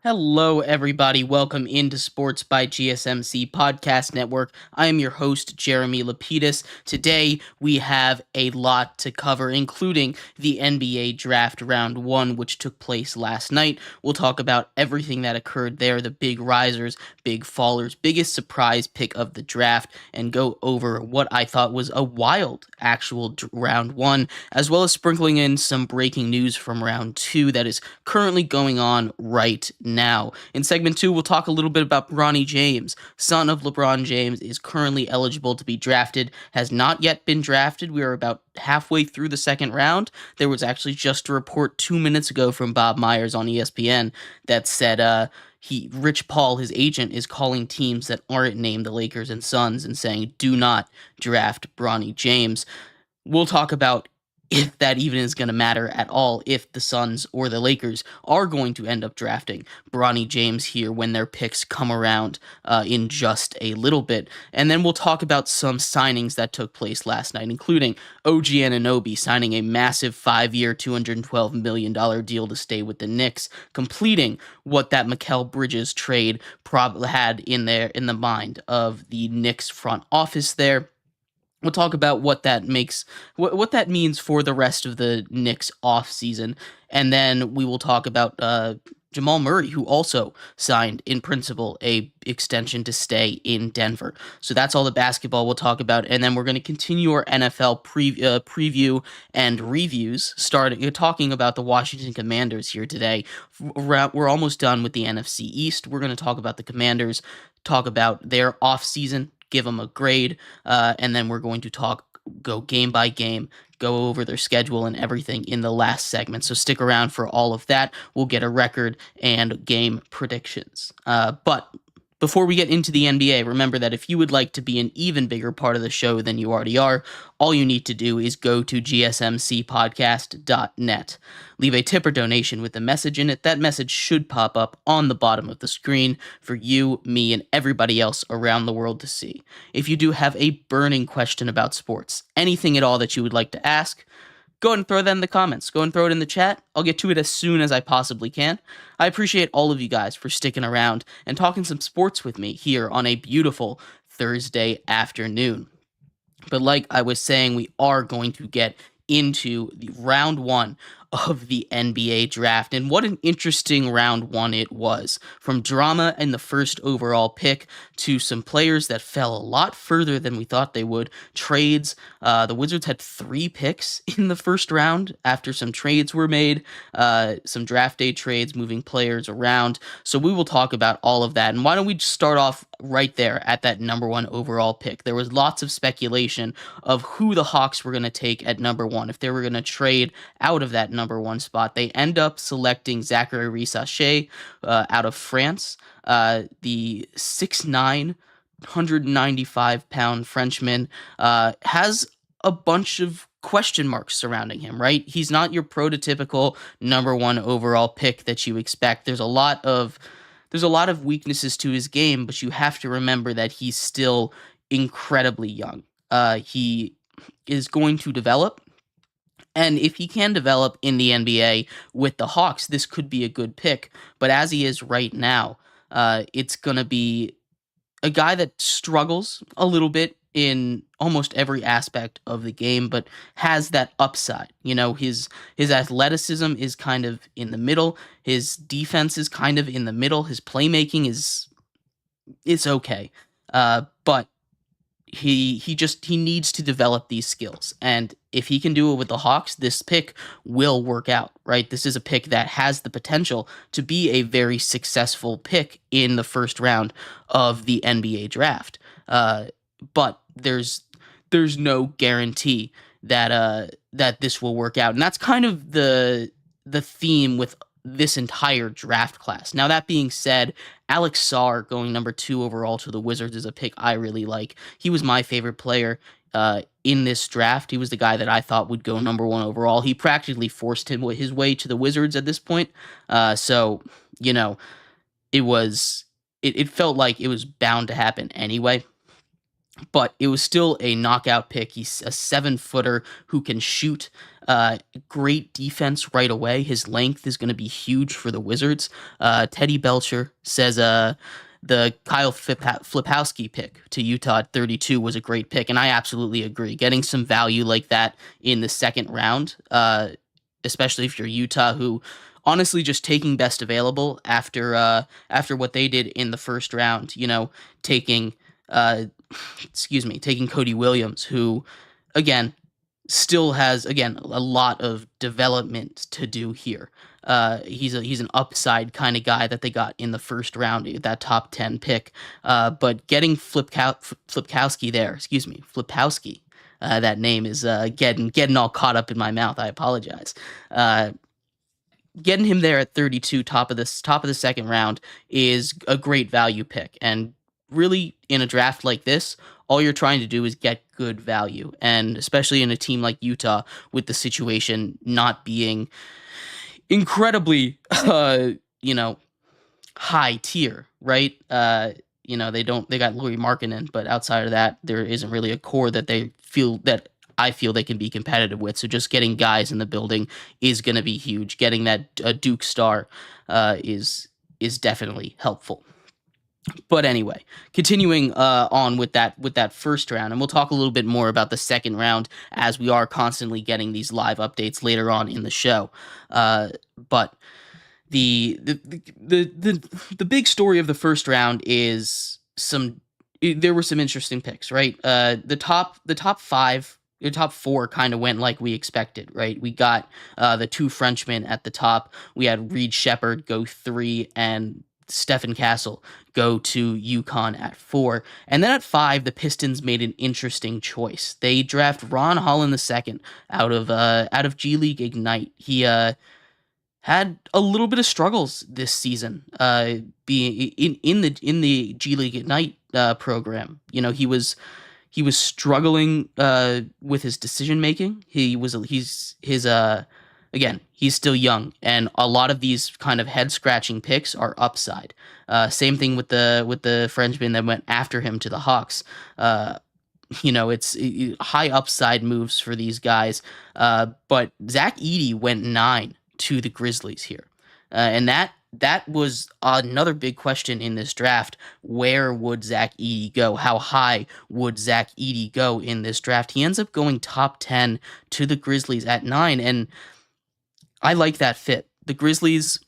Hello, everybody. Welcome into Sports by GSMC Podcast Network. I am your host, Jeremy Lapidus. Today, we have a lot to cover, including the NBA Draft Round 1, which took place last night. We'll talk about everything that occurred there, the big risers, big fallers, biggest surprise pick of the draft, and go over what I thought was a wild actual Round 1, as well as sprinkling in some breaking news from Round 2 that is currently going on right now. In segment 2, we'll talk a little bit about Bronny James. Son of LeBron James is currently eligible to be drafted, has not yet been drafted. We are about halfway through the second round. There was actually just a report 2 minutes ago from Bob Myers on ESPN that said Rich Paul, his agent, is calling teams that aren't named the Lakers and Suns and saying, do not draft Bronny James. We'll talk about if that even is going to matter at all, if the Suns or the Lakers are going to end up drafting Bronny James here when their picks come around in just a little bit. And then we'll talk about some signings that took place last night, including OG Anunoby signing a massive 5-year, $212 million deal to stay with the Knicks, completing what that Mikal Bridges trade probably had in the mind of the Knicks front office there. We'll talk about what that makes, what that means for the rest of the Knicks offseason. And then we will talk about Jamal Murray, who also signed, in principle, a extension to stay in Denver. So that's all the basketball we'll talk about. And then we're going to continue our NFL preview and reviews, talking about the Washington Commanders here today. We're almost done with the NFC East. We're going to talk about the Commanders, talk about their offseason, give them a grade, and then we're going to go game by game, go over their schedule and everything in the last segment. So stick around for all of that. We'll get a record and game predictions. But before we get into the NBA, remember that if you would like to be an even bigger part of the show than you already are, all you need to do is go to GSMCPodcast.net. Leave a tip or donation with a message in it. That message should pop up on the bottom of the screen for you, me, and everybody else around the world to see. If you do have a burning question about sports, anything at all that you would like to ask, go ahead and throw that in the comments. Go and throw it in the chat. I'll get to it as soon as I possibly can. I appreciate all of you guys for sticking around and talking some sports with me here on a beautiful Thursday afternoon. But like I was saying, we are going to get into the round 1 of the NBA draft. And what an interesting round 1 it was. From drama in the first overall pick to some players that fell a lot further than we thought they would. Trades. The Wizards had 3 picks in the first round after some trades were made. Some draft day trades, moving players around. So we will talk about all of that. And why don't we just start off right there at that number 1 overall pick? There was lots of speculation of who the Hawks were going to take at number 1. If they were going to trade out of that number 1 spot. They end up selecting Zachary Rissachet out of France, the 6'9", 195-pound Frenchman, has a bunch of question marks surrounding him, right? He's not your prototypical number 1 overall pick that you expect. There's a lot of weaknesses to his game, but you have to remember that he's still incredibly young. He is going to develop. And if he can develop in the NBA with the Hawks, this could be a good pick. But as he is right now, it's going to be a guy that struggles a little bit in almost every aspect of the game, but has that upside. You know, his athleticism is kind of in the middle. His defense is kind of in the middle. His playmaking it's okay. But he needs to develop these skills, and if he can do it with the Hawks, this pick will work out, right? This is a pick that has the potential to be a very successful pick in the first round of the NBA draft. But there's no guarantee that this will work out, and that's kind of the theme with this entire draft class. Now, that being said, Alex Sarr going number 2 overall to the Wizards is a pick I really like. He was my favorite player in this draft. He was the guy that I thought would go number one overall. He practically forced his way to the Wizards at this point. So, you know, it was it felt like it was bound to happen anyway. But it was still a knockout pick. He's a 7-footer who can shoot. Great defense right away. His length is going to be huge for the Wizards. Teddy Belcher says the Kyle Flipowski pick to Utah at 32 was a great pick, and I absolutely agree. Getting some value like that in the second round, especially if you're Utah, who honestly just taking best available after what they did in the first round. Taking taking Cody Williams, who again still has a lot of development to do here. He's an upside kind of guy that they got in the first round, that top 10 pick. But getting Flipkowski there, Flipowski. That name is getting all caught up in my mouth. I apologize. Getting him there at 32, top of the second round, is a great value pick. And really, in a draft like this, all you're trying to do is get good value. And especially in a team like Utah, with the situation not being incredibly, high tier, right? They got Lauri Markkanen, but outside of that, there isn't really a core that I feel they can be competitive with. So just getting guys in the building is going to be huge. Getting that Duke star is definitely helpful. But anyway, continuing on with that first round, and we'll talk a little bit more about the second round as we are constantly getting these live updates later on in the show. But the big story of the first round is there were some interesting picks, right? The top four kind of went like we expected, right? We got the two Frenchmen at the top. We had Reed Shepherd go 3 and Stephen Castle go to UConn at 4. And then at 5, the Pistons made an interesting choice. They draft Ron Holland II out of G League Ignite. He had a little bit of struggles this season, being in the G League Ignite program. He was struggling with his decision making. He's still young, and a lot of these kind of head scratching picks are upside. Same thing with the Frenchman that went after him to the Hawks. It's high upside moves for these guys. But Zach Edey went 9 to the Grizzlies here, and that was another big question in this draft. Where would Zach Edey go? How high would Zach Edey go in this draft? He ends up going top 10 to the Grizzlies at 9, and I like that fit. The Grizzlies,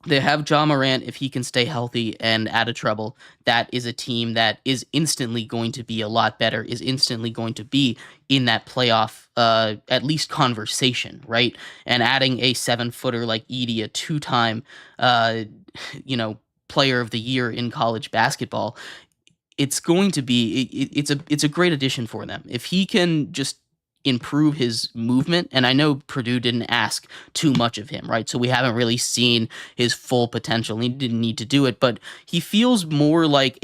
they have Ja Morant. If he can stay healthy and out of trouble, that is a team that is instantly going to be a lot better, is instantly going to be in that playoff, at least conversation, right? And adding a 7-footer like Edey, a 2-time, player of the year in college basketball, it's going to be, it's a great addition for them. If he can just improve his movement, and I know Purdue didn't ask too much of him, right? So we haven't really seen his full potential. He didn't need to do it, but he feels more like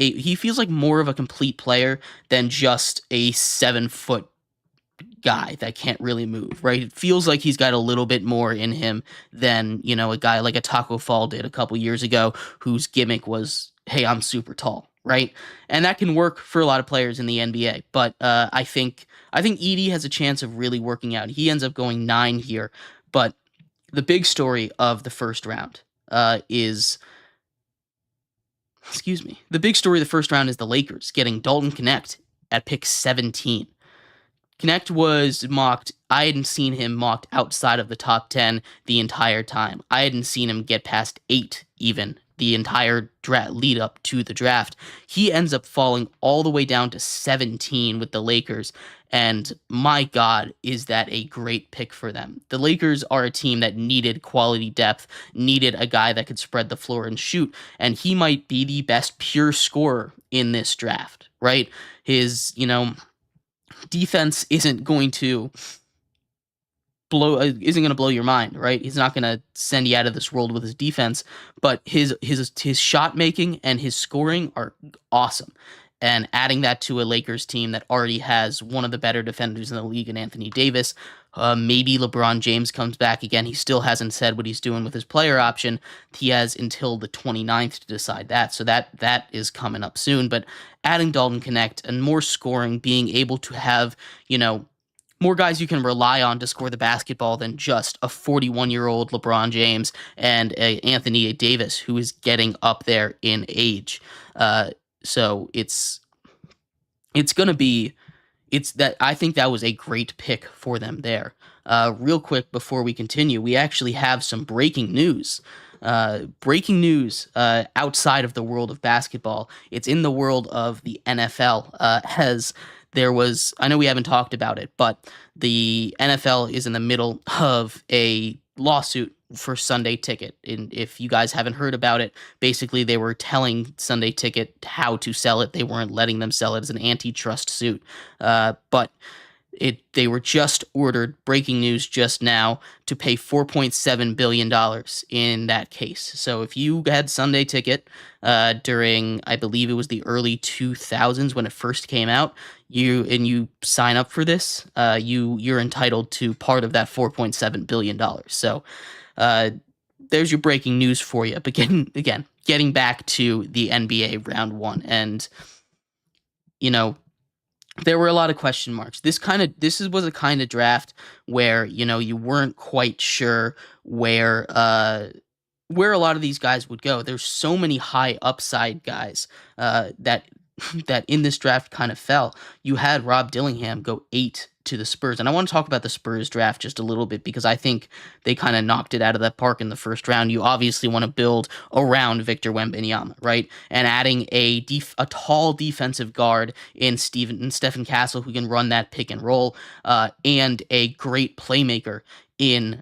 more of a complete player than just a 7-foot guy that can't really move, right? It feels like he's got a little bit more in him than, a guy like a Taco Fall did a couple years ago, whose gimmick was, hey, I'm super tall, right? And that can work for a lot of players in the NBA, but I think Edey has a chance of really working out. He ends up going 9 here, but the big story of the first round is the Lakers getting Dalton Knecht at pick 17. Knecht was mocked. I hadn't seen him mocked outside of the top 10 the entire time. I hadn't seen him get past 8 even the entire lead up to the draft. He ends up falling all the way down to 17 with the Lakers, and my God, is that a great pick for them. The Lakers are a team that needed quality depth, needed a guy that could spread the floor and shoot, and he might be the best pure scorer in this draft, right? His, defense isn't going to blow your mind, right? He's not going to send you out of this world with his defense, but his shot making and his scoring are awesome. and adding that to a Lakers team that already has one of the better defenders in the league in Anthony Davis. Maybe LeBron James comes back again. He still hasn't said what he's doing with his player option. He has until the 29th to decide that. So that is coming up soon. But adding Dalton Connect and more scoring, being able to have, more guys you can rely on to score the basketball than just a 41-year-old LeBron James and a Anthony Davis who is getting up there in age. So it's going to be it's that I think that was a great pick for them there. Real quick before we continue, we actually have some breaking news. Breaking news outside of the world of basketball. It's in the world of the NFL. I know we haven't talked about it, but the NFL is in the middle of a lawsuit for Sunday Ticket. And if you guys haven't heard about it, basically they were telling Sunday Ticket how to sell it. They weren't letting them sell it as an antitrust suit. But they were just ordered, breaking news just now, to pay $4.7 billion in that case. So if you had Sunday Ticket during, I believe it was the early 2000s when it first came out, you sign up for this, you're entitled to part of that $4.7 billion. So there's your breaking news for you. But getting back to the NBA round one, and there were a lot of question marks. Was a kind of draft where you weren't quite sure where a lot of these guys would go. There's so many high upside guys that that in this draft kind of fell. You had Rob Dillingham go 8 to the Spurs, and I want to talk about the Spurs draft just a little bit because I think they kind of knocked it out of the park in the first round. You obviously want to build around Victor Wembanyama, right? And adding a tall defensive guard in Stephen Castle who can run that pick and roll, and a great playmaker in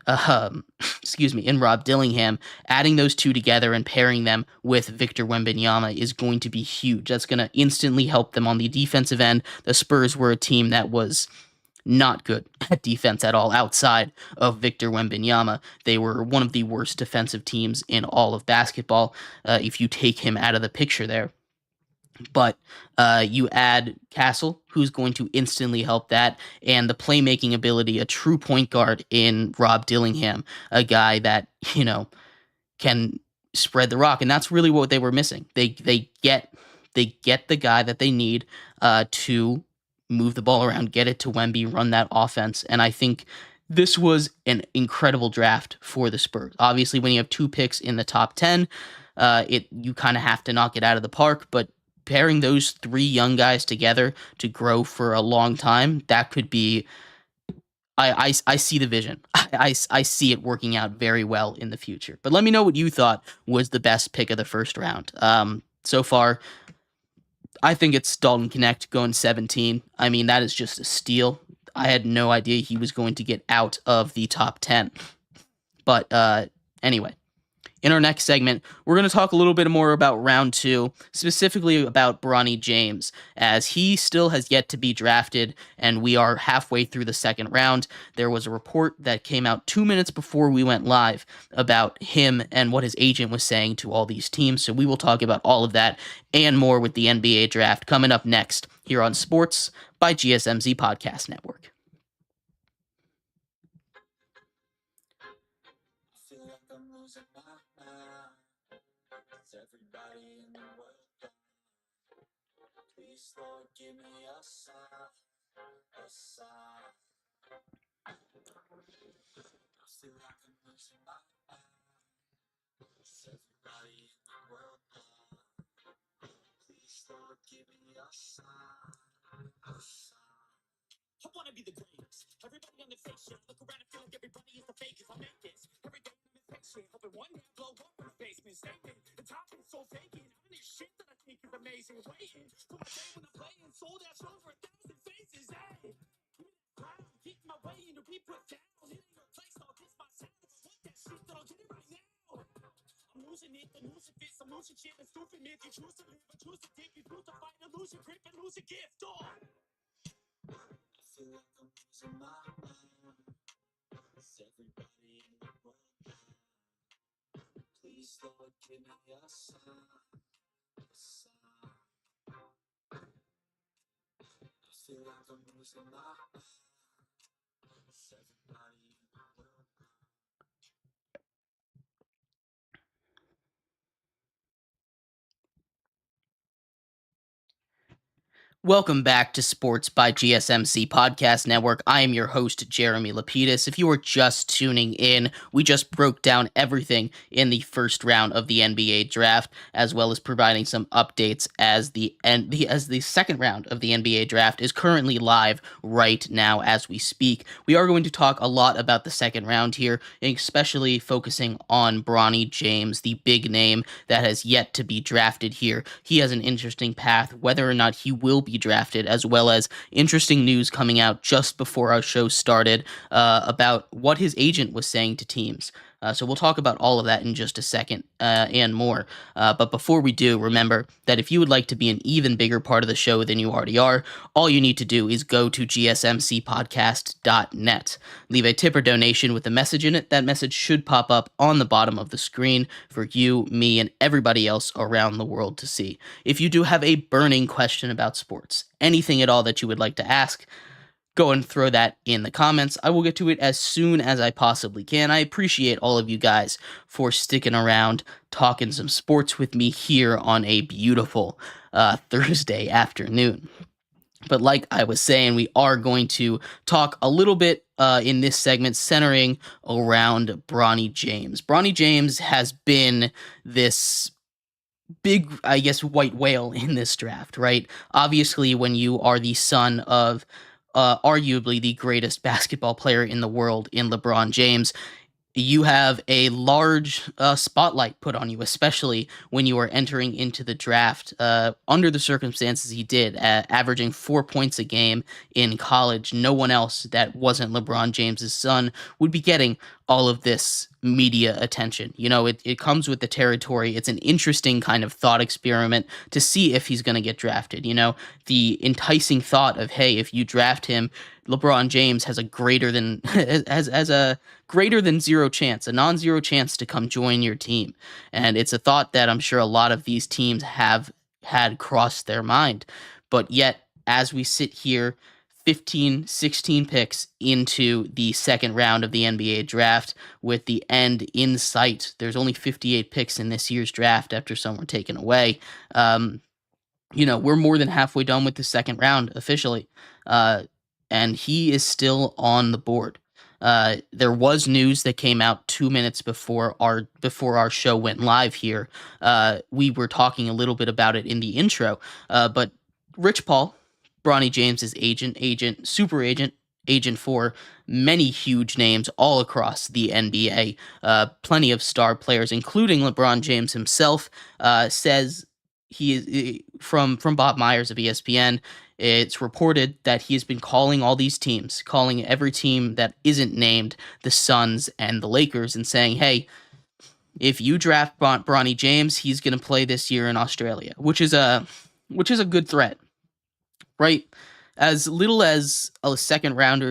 in Rob Dillingham. Adding those two together and pairing them with Victor Wembanyama is going to be huge. That's going to instantly help them on the defensive end. The Spurs were a team that was not good at defense at all outside of Victor Wembanyama. They were one of the worst defensive teams in all of basketball if you take him out of the picture there. But you add Castle, who's going to instantly help that, and the playmaking ability, a true point guard in Rob Dillingham, a guy that, can spread the rock. And that's really what they were missing. They get the guy that they need to move the ball around, get it to Wemby, run that offense. And I think this was an incredible draft for the Spurs. Obviously, when you have 2 picks in the top 10, you kind of have to knock it out of the park, but pairing those 3 young guys together to grow for a long time, that could be. I see the vision. I see it working out very well in the future. But let me know what you thought was the best pick of the first round. So far, I think it's Dalton Connect going 17. I mean, that is just a steal. I had no idea he was going to get out of the top 10. But anyway. In our next segment, we're going to talk a little bit more about round 2, specifically about Bronny James, as he still has yet to be drafted, and we are halfway through the second round. There was a report that came out 2 minutes before we went live about him and what his agent was saying to all these teams, so we will talk about all of that and more with the NBA draft coming up next here on Sports by GSMC Podcast Network. Everybody in the world, please Lord, give me a sign, a sign. I feel like I'm losing my mind. Everybody in the world, please Lord, give me a sign, a sign. I wanna be the greatest. Everybody on the fake shit. Look around and feel like everybody is the fakest. I make this every day. I'm impatient, hoping one day I blow up in the basement. Statement. The top is so vacant. I'm in this shit that I think is amazing. Waiting for my day when I'm playing. Sold out shows for 1,000 faces. Hey, I'm keeping my way into be put down. It ain't no place. I'll kiss my sound. If I want that shit, then I'll get it right now. I'm losing it, the losing fits. I'm losing shit. And stupid myth. You choose to live, I choose to dip. You choose to fight, and lose your grip and lose a gift. Oh. I feel like I'm losing my mind. It's everybody in the world now. Please, Lord, give me a sign. A sign. Welcome back to Sports by GSMC Podcast Network. I am your host, Jeremy Lapidus. If you are just tuning in, we just broke down everything in the first round of the NBA draft, as well as providing some updates as the second round of the NBA draft is currently live right now as we speak. We are going to talk a lot about the second round here, especially focusing on Bronny James, the big name that has yet to be drafted here. He has an interesting path, whether or not he will be drafted, as well as interesting news coming out just before our show started about what his agent was saying to teams. So we'll talk about all of that in just a second and more. But before we do, remember that if you would like to be an even bigger part of the show than you already are, all you need to do is go to GSMCPodcast.net. Leave a tip or donation with a message in it. That message should pop up on the bottom of the screen for you, me, and everybody else around the world to see. If you do have a burning question about sports, anything at all that you would like to ask, go and throw that in the comments. I will get to it as soon as I possibly can. I appreciate all of you guys for sticking around, talking some sports with me here on a beautiful Thursday afternoon. But like I was saying, we are going to talk a little bit in this segment centering around Bronny James. Bronny James has been this big, I guess, white whale in this draft, right? Obviously, when you are the son of arguably the greatest basketball player in the world in LeBron James, you have a large spotlight put on you, especially when you are entering into the draft under the circumstances he did, averaging 4 points a game in college. No one else that wasn't LeBron James's son would be getting all of this media attention. You know, it comes with the territory. It's an interesting kind of thought experiment to see if he's going to get drafted. You know, the enticing thought of, hey, if you draft him, LeBron James has a greater than has a greater than zero chance, a non-zero chance to come join your team. And it's a thought that I'm sure a lot of these teams have had crossed their mind. But yet, as we sit here 15, 16 picks into the second round of the NBA draft with the end in sight, there's only 58 picks in this year's draft after some were taken away. You know, we're more than halfway done with the second round officially. And he is still on the board. There was news that came out 2 minutes before our show went live here. We were talking a little bit about it in the intro, but Rich Paul, Bronny James's super agent for many huge names all across the NBA, plenty of star players, including LeBron James himself, says he is from Bob Myers of ESPN. It's reported that he has been calling all these teams, calling every team that isn't named the Suns and the Lakers, and saying, hey, if you draft Bronny James, he's going to play this year in Australia, which is a good threat, right? As little as second round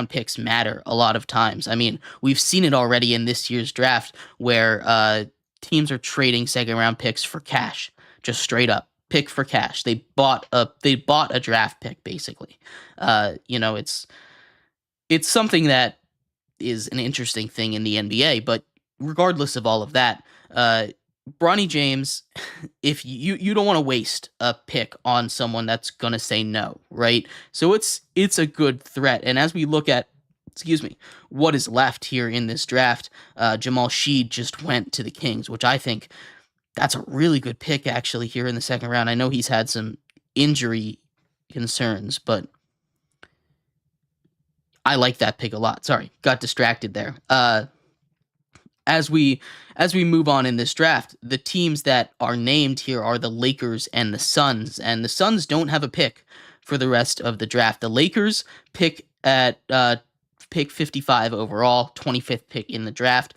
picks matter a lot of times. I mean, we've seen it already in this year's draft where teams are trading second round picks for cash, just straight up. Pick for cash. They bought a draft pick basically. You know, it's something that is an interesting thing in the NBA. But regardless of all of that, Bronny James, if you don't want to waste a pick on someone that's gonna say no, right? So it's a good threat. And as we look at what is left here in this draft, Jamal Sheed just went to the Kings, which I think that's a really good pick, actually, here in the second round. I know he's had some injury concerns, but I like that pick a lot. Sorry, got distracted there. As we move on in this draft, the teams that are named here are the Lakers and the Suns, and the Suns don't have a pick for the rest of the draft. The Lakers pick at pick 55 overall, 25th pick in the draft.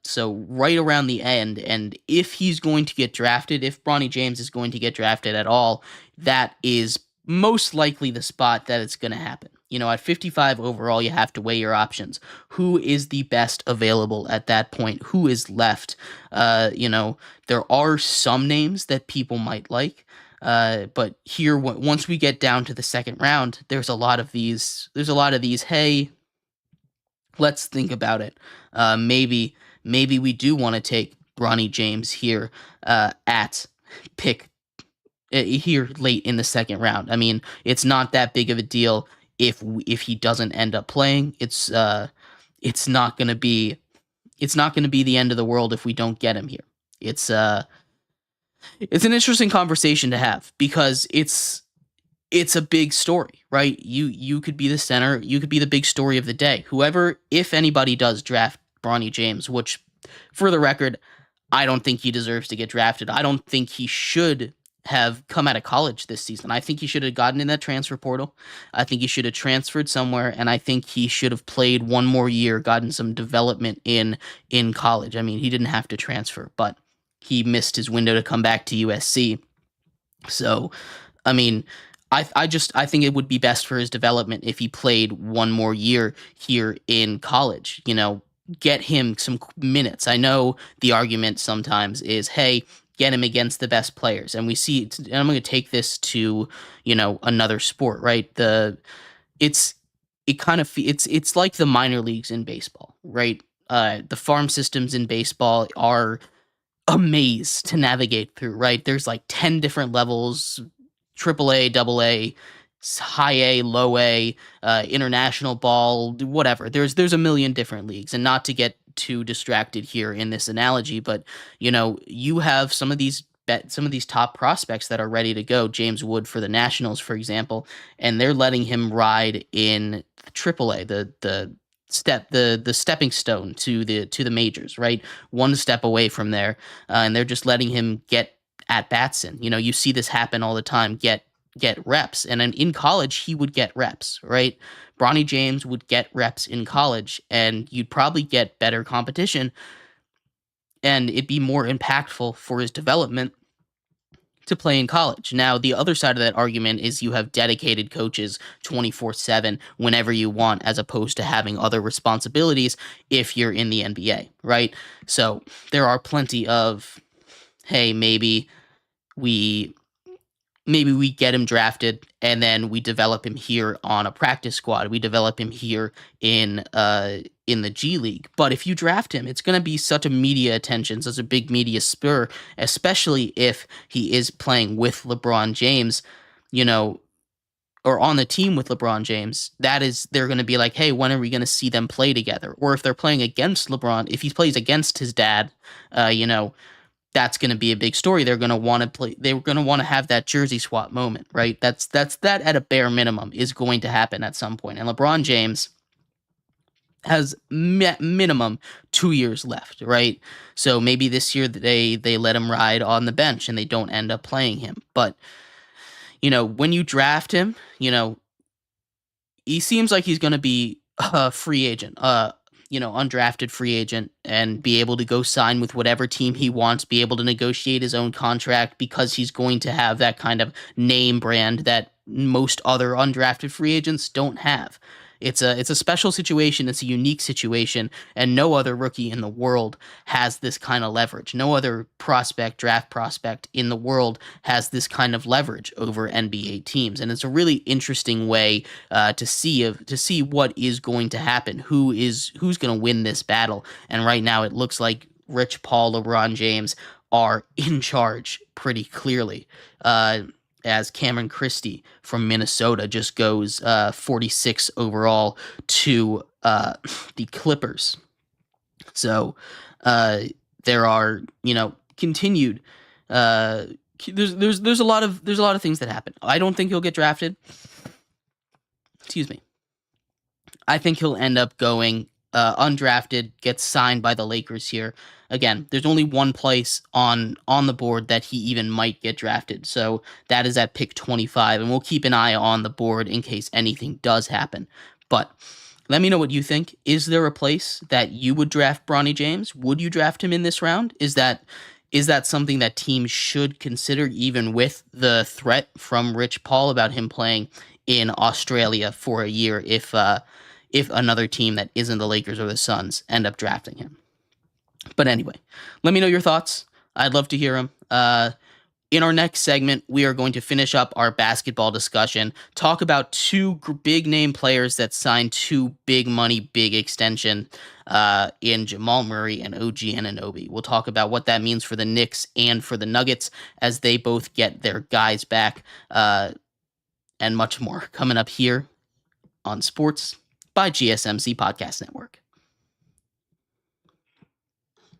So right around the end, and if he's going to get drafted, if Bronny James is going to get drafted at all, that is most likely the spot that it's going to happen. You know, at 55 overall, you have to weigh your options. Who is the best available at that point? Who is left? You know, there are some names that people might like. But here, once we get down to the second round, there's a lot of these. There's a lot of these. Hey, let's think about it. Maybe we do want to take Bronny James here at pick here late in the second round. I mean, it's not that big of a deal if he doesn't end up playing. It's not going to be the end of the world if we don't get him here. It's an interesting conversation to have because it's a big story, right? You could be the center, you could be the big story of the day. Whoever, if anybody does draft Bronny James, which for the record, I don't think he deserves to get drafted. I don't think he should have come out of college this season. I think he should have gotten in that transfer portal. I think he should have transferred somewhere, and I think he should have played one more year, gotten some development in college. I mean, he didn't have to transfer, but he missed his window to come back to USC. So, I mean, I think it would be best for his development if he played one more year here in college. Get him some minutes. I know the argument sometimes is, hey, get him against the best players, and we see. And I'm going to take this to another sport, right? It's like the minor leagues in baseball, right? The farm systems in baseball are a maze to navigate through, right? There's like 10 different levels, triple A, double A, high A, low A, international ball, whatever. There's a million different leagues, and not to get too distracted here in this analogy, but you have some of these top prospects that are ready to go. James Wood for the Nationals, for example, and they're letting him ride in triple A, the stepping stone to the majors, right? One step away from there, and they're just letting him get at bats in. You see this happen all the time. Get reps, and in college he would get reps, right? Bronny James would get reps in college, and you'd probably get better competition, and it'd be more impactful for his development to play in college. Now, the other side of that argument is you have dedicated coaches 24/7 whenever you want, as opposed to having other responsibilities if you're in the NBA, right? So there are plenty of, hey, maybe we get him drafted and then we develop him here on a practice squad. We develop him here in the G League. But if you draft him, it's going to be such a media attention, such a big media spur, especially if he is playing with LeBron James, or on the team with LeBron James. They're going to be like, hey, when are we going to see them play together? Or if they're playing against LeBron, if he plays against his dad, that's going to be a big story. They're going to want to play. They're going to want to have that jersey swap moment, right? That at a bare minimum is going to happen at some point. And LeBron James has minimum 2 years left, right? So maybe this year they let him ride on the bench and they don't end up playing him. But when you draft him, he seems like he's going to be a free agent. Undrafted free agent, and be able to go sign with whatever team he wants, be able to negotiate his own contract because he's going to have that kind of name brand that most other undrafted free agents don't have. It's a special situation. It's a unique situation, and no other rookie in the world has this kind of leverage. No other draft prospect in the world has this kind of leverage over NBA teams, and it's a really interesting way to see what is going to happen. Who's going to win this battle? And right now, it looks like Rich Paul, LeBron James are in charge pretty clearly. As Cameron Christie from Minnesota just goes 46 overall to the Clippers. So there are continued. There's a lot of things that happen. I don't think he'll get drafted. Excuse me. I think he'll end up going undrafted, gets signed by the Lakers here. Again, there's only one place on the board that he even might get drafted, so that is at pick 25, and we'll keep an eye on the board in case anything does happen. But let me know what you think. Is there a place that you would draft Bronny James? Would you draft him in this round? Is that something that teams should consider, even with the threat from Rich Paul about him playing in Australia for a year if another team that isn't the Lakers or the Suns end up drafting him? But anyway, let me know your thoughts. I'd love to hear them. In our next segment, we are going to finish up our basketball discussion, talk about two big name players that signed two big money, big extension in Jamal Murray and OG Anunoby. We'll talk about what that means for the Knicks and for the Nuggets as they both get their guys back, and much more coming up here on Sports by GSMC Podcast Network.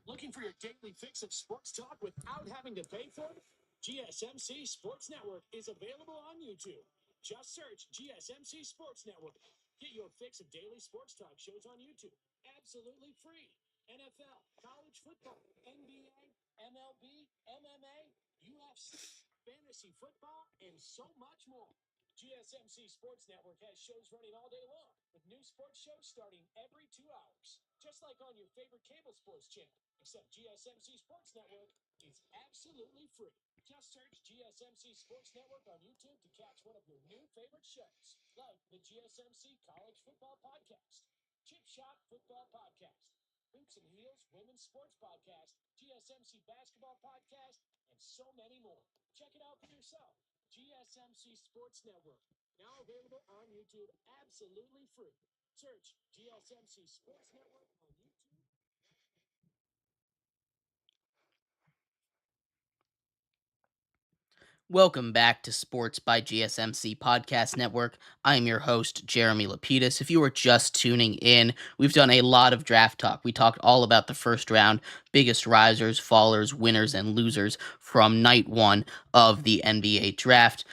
Looking for your daily fix of sports talk without having to pay for it? GSMC Sports Network is available on YouTube. Just search GSMC Sports Network. Get your fix of daily sports talk shows on YouTube. Absolutely free. NFL, college football, NBA, MLB, MMA, UFC, fantasy football, and so much more. GSMC Sports Network has shows running all day long, with new sports shows starting every 2 hours. Just like on your favorite cable sports channel, except GSMC Sports Network is absolutely free. Just search GSMC Sports Network on YouTube to catch one of your new favorite shows, like the GSMC College Football Podcast, Chip Shot Football Podcast, Hoops and Heels Women's Sports Podcast, GSMC Basketball Podcast, and so many more. Check it out for yourself. GSMC Sports Network, now available on YouTube absolutely free. Search GSMC Sports Network on YouTube. Welcome back to Sports by GSMC Podcast Network. I am your host, Jeremy Lapidus. If you are just tuning in, we've done a lot of draft talk. We talked all about the first round, biggest risers, fallers, winners, and losers from night one of the NBA draft.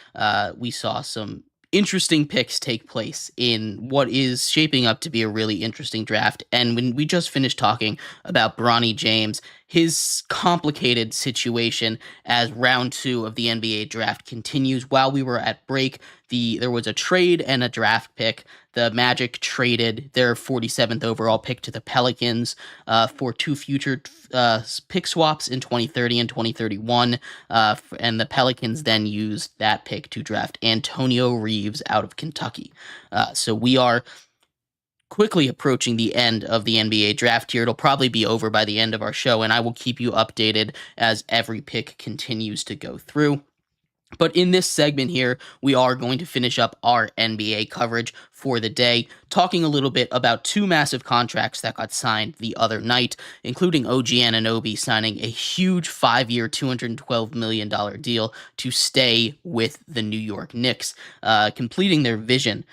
We saw some interesting picks take place in what is shaping up to be a really interesting draft. And when we just finished talking about Bronny James, his complicated situation as round two of the NBA draft continues. While we were at break, there was a trade and a draft pick. The Magic traded their 47th overall pick to the Pelicans for two future pick swaps in 2030 and 2031. And the Pelicans then used that pick to draft Antonio Reeves out of Kentucky. So we are quickly approaching the end of the NBA draft here. It'll probably be over by the end of our show, and I will keep you updated as every pick continues to go through. But in this segment here, we are going to finish up our NBA coverage for the day, talking a little bit about two massive contracts that got signed the other night, including OG Anunoby signing a huge 5-year, $212 million deal to stay with the New York Knicks, completing their vision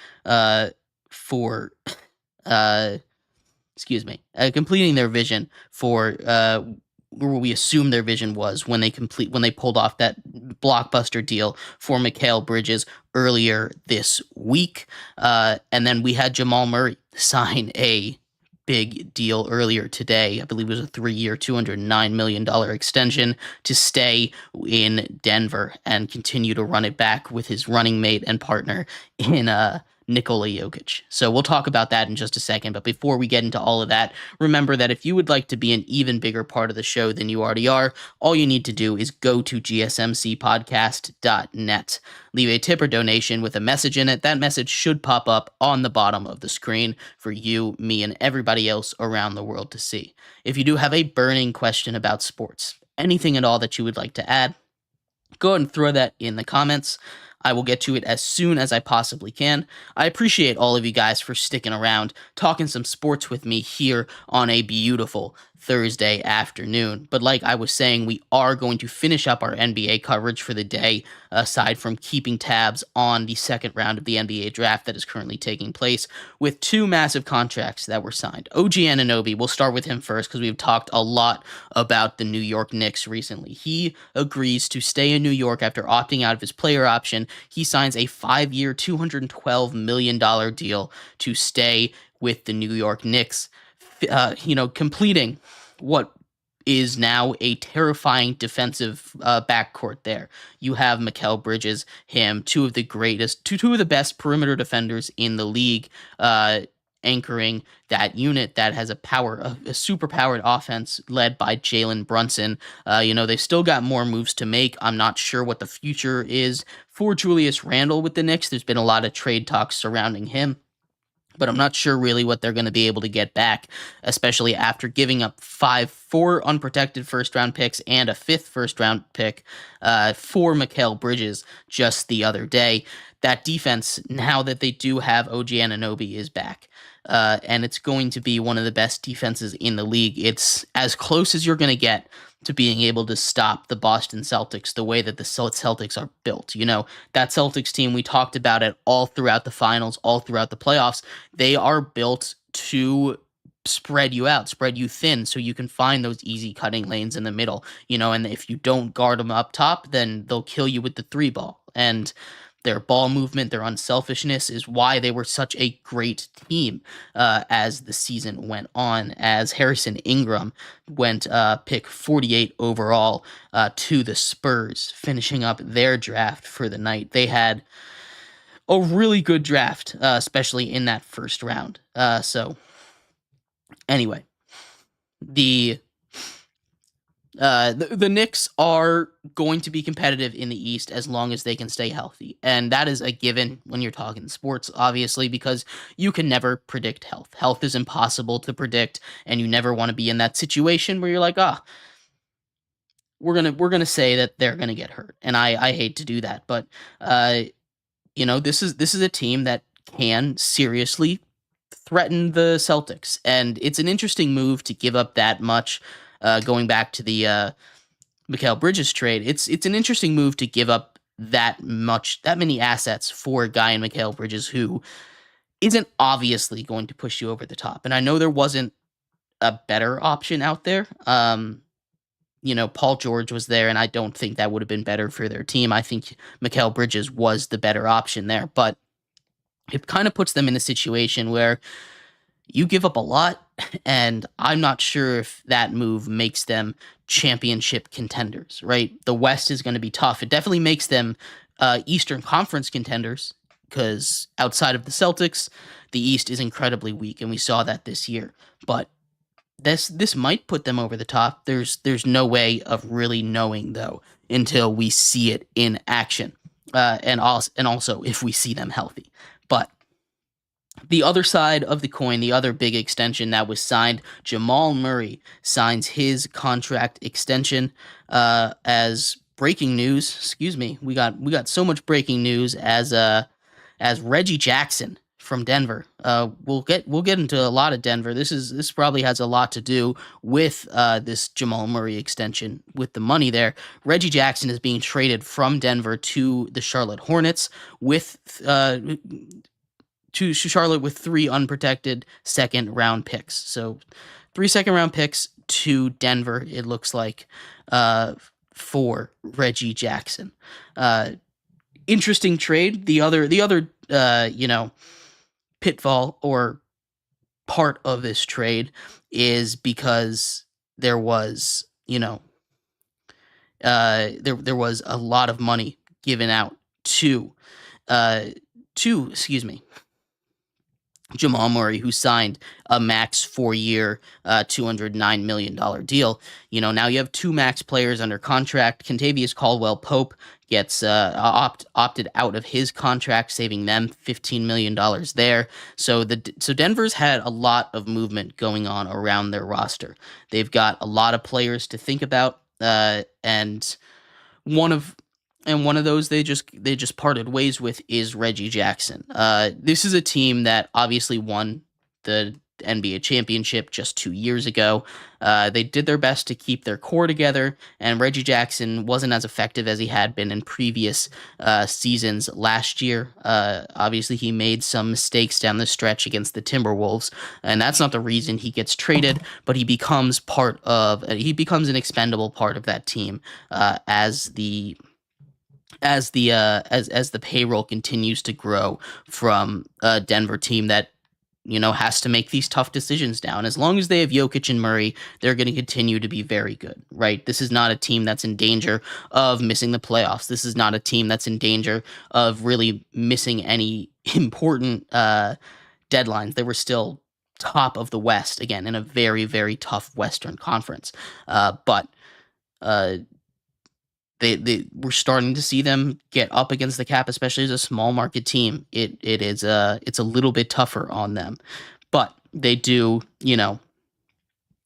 for completing their vision for where we assume their vision was when they pulled off that blockbuster deal for Mikal Bridges earlier this week. And then we had Jamal Murray sign a big deal earlier today. I believe it was a 3-year, $209 million extension to stay in Denver and continue to run it back with his running mate and partner in Nikola Jokic. So we'll talk about that in just a second. But before we get into all of that, remember that if you would like to be an even bigger part of the show than you already are, all you need to do is go to gsmcpodcast.net. Leave a tip or donation with a message in it. That message should pop up on the bottom of the screen for you, me, and everybody else around the world to see. If you do have a burning question about sports, anything at all that you would like to add, go ahead and throw that in the comments. I will get to it as soon as I possibly can. I appreciate all of you guys for sticking around, talking some sports with me here on a beautiful Thursday afternoon. But like I was saying, we are going to finish up our NBA coverage for the day, aside from keeping tabs on the second round of the NBA draft that is currently taking place, with two massive contracts that were signed. OG Anunoby, we'll start with him first because we've talked a lot about the New York Knicks recently. He agrees to stay in New York after opting out of his player option. He signs a 5-year, $212 million deal to stay with the New York Knicks, completing what is now a terrifying defensive backcourt there. You have Mikal Bridges, two of the best perimeter defenders in the league, anchoring that unit that has a super powered offense led by Jalen Brunson. They've still got more moves to make. I'm not sure what the future is for Julius Randle with the Knicks. There's been a lot of trade talks surrounding him. but I'm not sure really what they're going to be able to get back, especially after giving up four unprotected first-round picks and a fifth first-round pick for Mikal Bridges just the other day. That defense, now that they do have OG Anunoby, is back. And it's going to be one of the best defenses in the league. It's as close as you're going to get to being able to stop the Boston Celtics the way that the Celtics are built. You know, that Celtics team, we talked about it all throughout the finals, all throughout the playoffs. They are built to spread you out, spread you thin, so you can find those easy cutting lanes in the middle, you know, and if you don't guard them up top, then they'll kill you with the three ball. And their ball movement, their unselfishness is why they were such a great team as the season went on, as Harrison Ingram went pick 48 overall to the Spurs, finishing up their draft for the night. They had a really good draft, especially in that first round. So anyway, the Knicks are going to be competitive in the East as long as they can stay healthy. And that is a given when you're talking sports, obviously, because you can never predict health. Health is impossible to predict, and you never want to be in that situation where you're like, we're gonna say that they're gonna get hurt. And I hate to do that, but you know, this is a team that can seriously threaten the Celtics. And it's an interesting move to give up that much. Going back to the Mikal Bridges trade, it's an interesting move to give up that many assets for a guy in Mikal Bridges who isn't obviously going to push you over the top. And I know there wasn't a better option out there. You know, Paul George was there, and I don't think that would have been better for their team. I think Mikal Bridges was the better option there, but it kind of puts them in a situation where you give up a lot, and I'm not sure if that move makes them championship contenders, right? The West is going to be tough. It definitely makes them Eastern Conference contenders, because outside of the Celtics, the East is incredibly weak, and we saw that this year. But this might put them over the top. There's no way of really knowing, though, until we see it in action, and also if we see them healthy. But the other side of the coin, the other big extension that was signed, Jamal Murray signs his contract extension. As breaking news, excuse me, we got so much breaking news as Reggie Jackson from Denver. We'll get into a lot of Denver. This probably has a lot to do with this Jamal Murray extension with the money there. Reggie Jackson is being traded from Denver to the Charlotte Hornets with to Charlotte with 3 unprotected second-round picks. So 3 second-round picks to Denver, it looks like, for Reggie Jackson. Interesting trade. The other pitfall or part of this trade is because there was, there was a lot of money given out to Jamal Murray, who signed a max 4-year, $209 million deal. You know, now you have 2 max players under contract. Kentavious Caldwell-Pope gets opted out of his contract, saving them $15 million there. So Denver's had a lot of movement going on around their roster. They've got a lot of players to think about, and one of those they just parted ways with is Reggie Jackson. This is a team that obviously won the NBA championship just 2 years ago. They did their best to keep their core together, and Reggie Jackson wasn't as effective as he had been in previous seasons last year. Obviously, he made some mistakes down the stretch against the Timberwolves, and that's not the reason he gets traded, but he becomes an expendable part of that team as the payroll continues to grow from a Denver team that, has to make these tough decisions down. As long as they have Jokic and Murray, they're going to continue to be very good, right? This is not a team that's in danger of missing the playoffs. This is not a team that's in danger of really missing any important deadlines. They were still top of the West, again, in a very, very tough Western Conference. But we're starting to see them get up against the cap, especially as a small market team. It's a little bit tougher on them, but they do,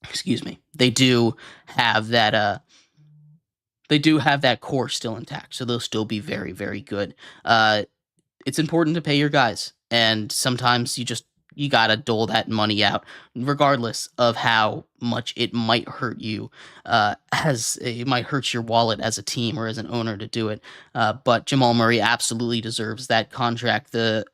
excuse me, they do have that core still intact, so they'll still be very, very good. It's important to pay your guys, and sometimes you gotta dole that money out, regardless of how much it might hurt you, as it might hurt your wallet as a team or as an owner to do it. But Jamal Murray absolutely deserves that contract. The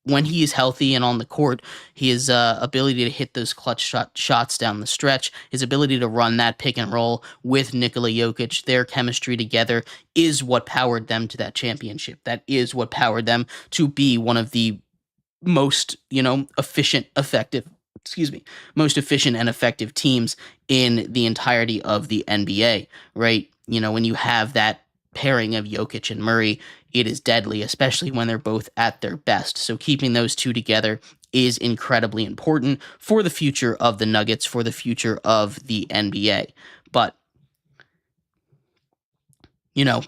When he is healthy and on the court, his ability to hit those clutch shots down the stretch, his ability to run that pick and roll with Nikola Jokic, their chemistry together is what powered them to that championship. That is what powered them to be one of the most, most efficient and effective teams in the entirety of the NBA, right? When you have that pairing of Jokic and Murray, it is deadly, especially when they're both at their best. So keeping those two together is incredibly important for the future of the Nuggets, for the future of the NBA. But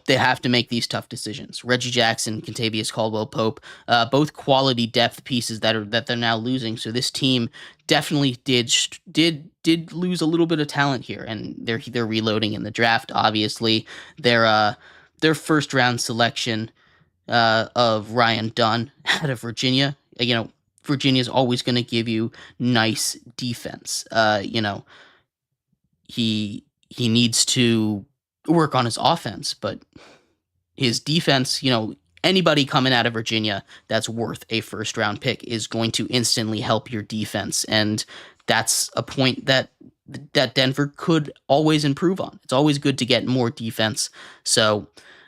they have to make these tough decisions. Reggie Jackson, Kentavious Caldwell-Pope, both quality depth pieces that they're now losing. So this team definitely did lose a little bit of talent here, and they're reloading in the draft. Obviously, their first round selection of Ryan Dunn out of Virginia. Virginia's always going to give you nice defense. He needs to work on his offense, but his defense, anybody coming out of Virginia that's worth a first round pick is going to instantly help your defense. And that's a point that Denver could always improve on. It's always good to get more defense. So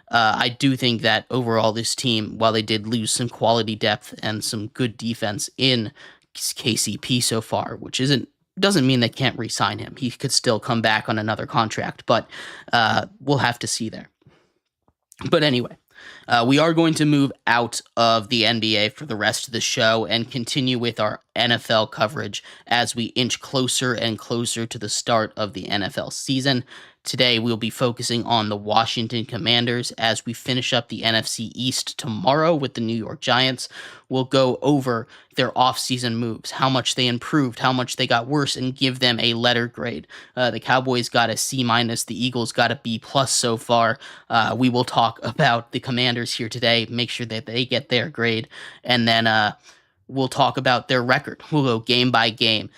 I do think that overall this team, while they did lose some quality depth and some good defense in KCP so far, which doesn't mean they can't re-sign him. He could still come back on another contract, but we'll have to see there. But anyway, we are going to move out of the NBA for the rest of the show and continue with our NFL coverage as we inch closer and closer to the start of the NFL season. Today, we'll be focusing on the Washington Commanders as we finish up the NFC East tomorrow with the New York Giants. We'll go over their offseason moves, how much they improved, how much they got worse, and give them a letter grade. The Cowboys got a C-, the Eagles got a B+ so far. We will talk about the Commanders here today, make sure that they get their grade, and then we'll talk about their record. We'll go game by game,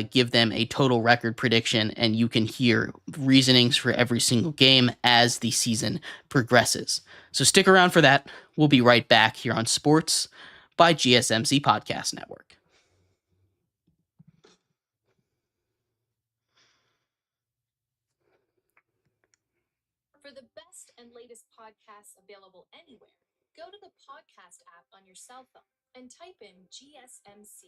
give them a total record prediction, and you can hear reasonings for every single game as the season progresses. So stick around for that. We'll be right back here on Sports by GSMC Podcast Network. For the best and latest podcasts available anywhere, go to the podcast app on your cell phone and type in GSMC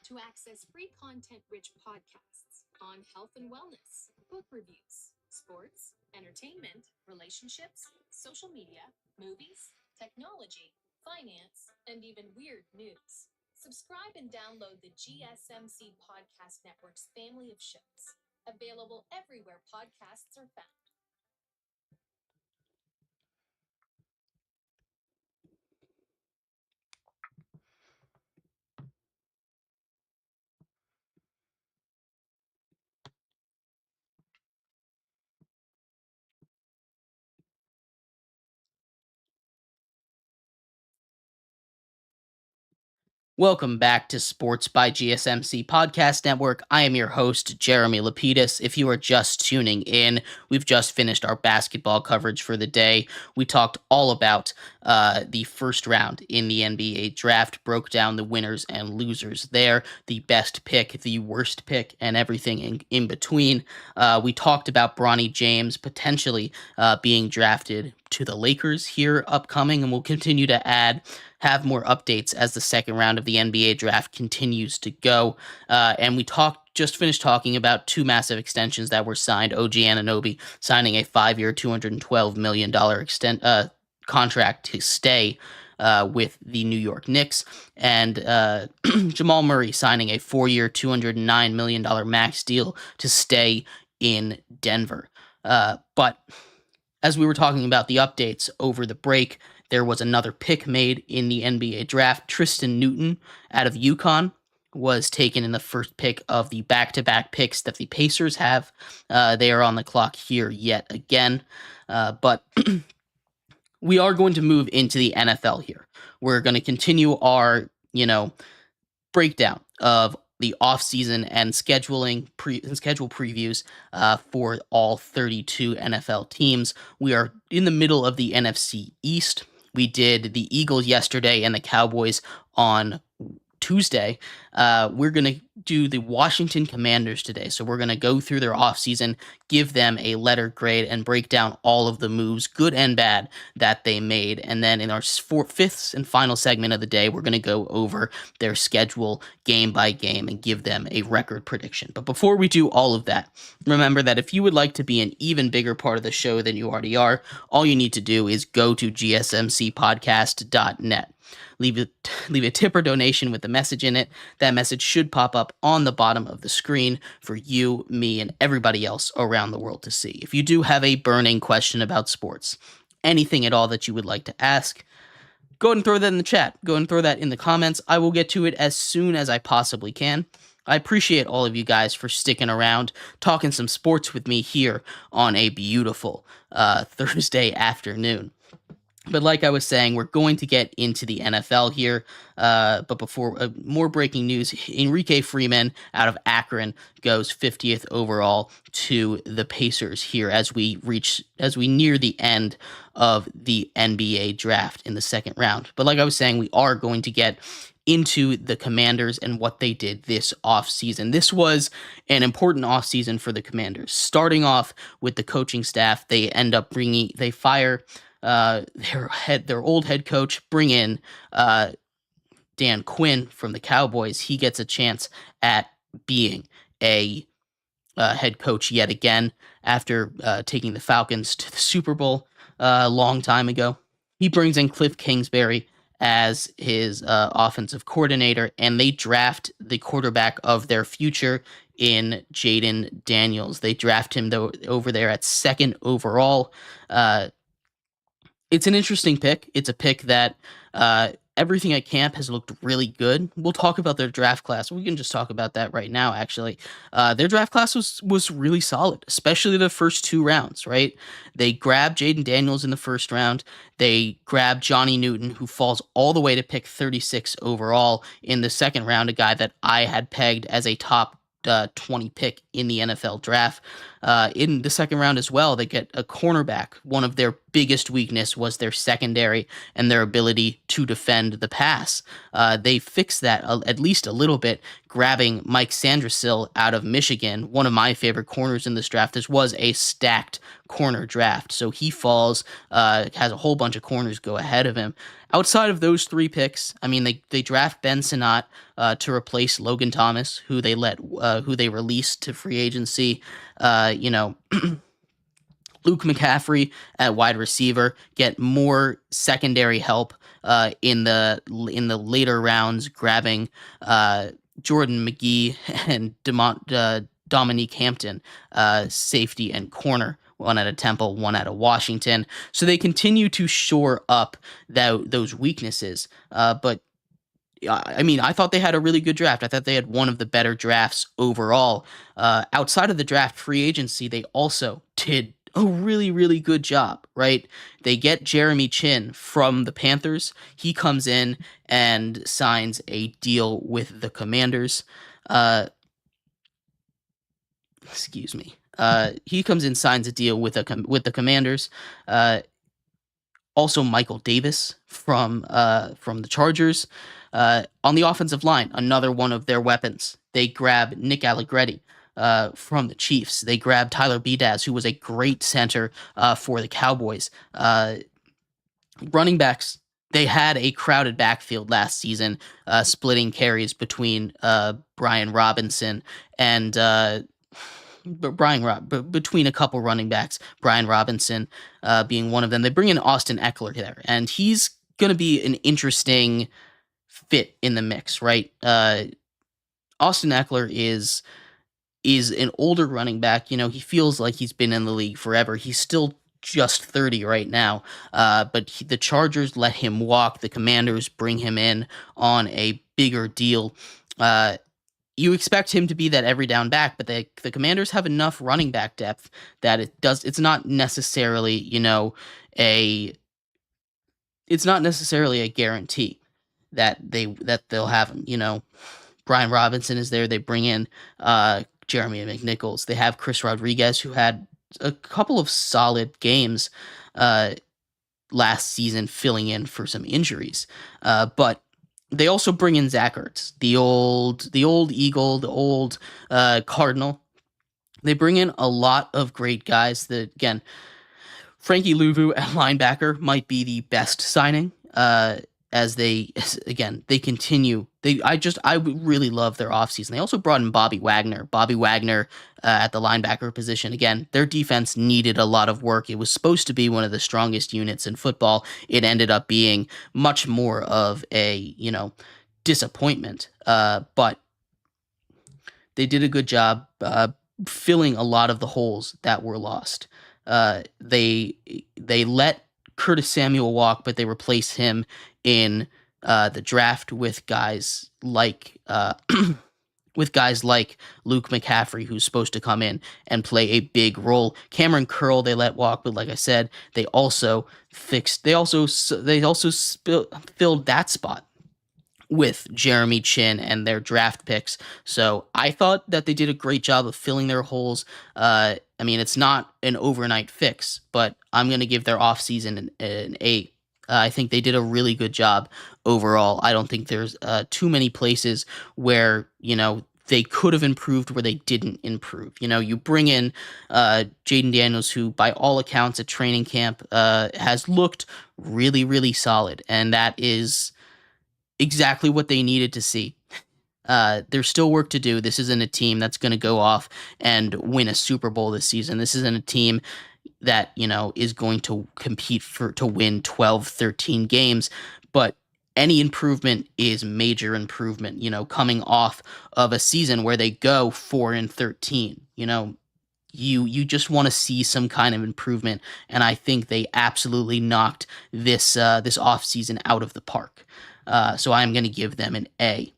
to access free content-rich podcasts on health and wellness, book reviews, sports, entertainment, relationships, social media, movies, technology, finance, and even weird news. Subscribe and download the GSMC Podcast Network's family of shows, available everywhere podcasts are found. Welcome back to Sports by GSMC Podcast Network. I am your host, Jeremy Lapidus. If you are just tuning in, we've just finished our basketball coverage for the day. We talked all about the first round in the NBA draft, broke down the winners and losers there, the best pick, the worst pick, and everything in between. We talked about Bronny James potentially being drafted to the Lakers here upcoming, and we'll continue to have more updates as the second round of the NBA draft continues to go. And we just finished talking about two massive extensions that were signed. OG Anunoby signing a 5-year, $212 million contract to stay with the New York Knicks, and Jamal Murray signing a 4-year, $209 million max deal to stay in Denver. But As we were talking about the updates over the break, there was another pick made in the NBA draft. Tristan Newton out of UConn was taken in the first pick of the back-to-back picks that the Pacers have. They are on the clock here yet again. But we are going to move into the NFL here. We're going to continue our, breakdown of the offseason and schedule previews for all 32 NFL teams. We are in the middle of the NFC East. We did the Eagles yesterday and the Cowboys on Tuesday. We're going to do the Washington Commanders today. So we're going to go through their offseason, give them a letter grade, and break down all of the moves, good and bad, that they made. And then in our fifth and final segment of the day, we're going to go over their schedule game by game and give them a record prediction. But before we do all of that, remember that if you would like to be an even bigger part of the show than you already are, all you need to do is go to GSMCPodcast.net. Leave a tip or donation with a message in it. That message should pop up on the bottom of the screen for you, me, and everybody else around the world to see. If you do have a burning question about sports, anything at all that you would like to ask, go ahead and throw that in the chat. Go ahead and throw that in the comments. I will get to it as soon as I possibly can. I appreciate all of you guys for sticking around, talking some sports with me here on a beautiful Thursday afternoon. But like I was saying, we're going to get into the NFL here. But before, more breaking news, Enrique Freeman out of Akron goes 50th overall to the Pacers here as we near the end of the NBA draft in the second round. But like I was saying, we are going to get into the Commanders and what they did this offseason. This was an important offseason for the Commanders. Starting off with the coaching staff, they fire their old head coach, bring in Dan Quinn from the Cowboys. He gets a chance at being a head coach yet again after taking the Falcons to the Super Bowl a long time ago. He brings in Cliff Kingsbury as his offensive coordinator, and they draft the quarterback of their future in Jaden Daniels. They draft him over there at second overall. It's an interesting pick. It's a pick that everything at camp has looked really good. We'll talk about their draft class. We can just talk about that right now, actually. Their draft class was really solid, especially the first two rounds, right? They grabbed Jaden Daniels in the first round. They grabbed Johnny Newton, who falls all the way to pick 36 overall in the second round, a guy that I had pegged as a top 20 pick in the NFL draft. In the second round as well, they get a cornerback. One of their biggest weakness was their secondary and their ability to defend the pass. They fixed that at least a little bit, grabbing Mike Sandersill out of Michigan, one of my favorite corners in this draft. This was a stacked corner draft, so he falls, has a whole bunch of corners go ahead of him. Outside of those three picks, I mean, they draft Ben Sinnott to replace Logan Thomas, who they released to free agency. Luke McCaffrey at wide receiver, get more secondary help in the later rounds, grabbing Jordan McGee and Dominique Hampton, safety and corner. One out of Temple, one out of Washington. So they continue to shore up those weaknesses. But I mean, I thought they had a really good draft. I thought they had one of the better drafts overall. Outside of the draft free agency, they also did a really, really good job, right? They get Jeremy Chin from the Panthers. He comes in and signs a deal with the Commanders. Excuse me. He comes in, signs a deal with the Commanders. Also, Michael Davis from the Chargers. On the offensive line, another one of their weapons. They grab Nick Allegretti from the Chiefs. They grab Tyler Bedaz, who was a great center for the Cowboys. Running backs, they had a crowded backfield last season, splitting carries between Brian Robinson and between a couple running backs, Brian Robinson being one of them. They bring in Austin Eckler there, and he's going to be an interesting fit in the mix, right? Austin Eckler is an older running back. He feels like he's been in the league forever. He's still just 30 right now. But the Chargers let him walk. The Commanders bring him in on a bigger deal. You expect him to be that every down back, but the Commanders have enough running back depth that it's not necessarily, a it's not necessarily a guarantee that they'll have him. Brian Robinson is there. They bring in Jeremy McNichols. They have Chris Rodriguez, who had a couple of solid games uh, last season, filling in for some injuries. But they also bring in Zach Ertz, the old Eagle, the old Cardinal. They bring in a lot of great guys. That again, Frankie Louvu at linebacker might be the best signing. As they continue. I really love their offseason. They also brought in Bobby Wagner. Bobby Wagner at the linebacker position. Again, their defense needed a lot of work. It was supposed to be one of the strongest units in football. It ended up being much more of a disappointment. But they did a good job filling a lot of the holes that were lost. They let Curtis Samuel walk, but they replaced him in the draft with guys like Luke McCaffrey, who's supposed to come in and play a big role. Cameron Curl they let walk, but like I said, they also filled that spot with Jeremy Chin and their draft picks. So I thought that they did a great job of filling their holes. I mean, it's not an overnight fix, but I'm going to give their offseason an A. I think they did a really good job overall. I don't think there's too many places where, they could have improved where they didn't improve. You bring in Jaden Daniels, who by all accounts at training camp has looked really, really solid. And that is exactly what they needed to see. There's still work to do. This isn't a team that's going to go off and win a Super Bowl this season. This isn't a team that, is going to compete to win 12, 13 games, but any improvement is major improvement, coming off of a season where they go 4-13. You just want to see some kind of improvement, and I think they absolutely knocked this offseason out of the park. So I'm going to give them an A.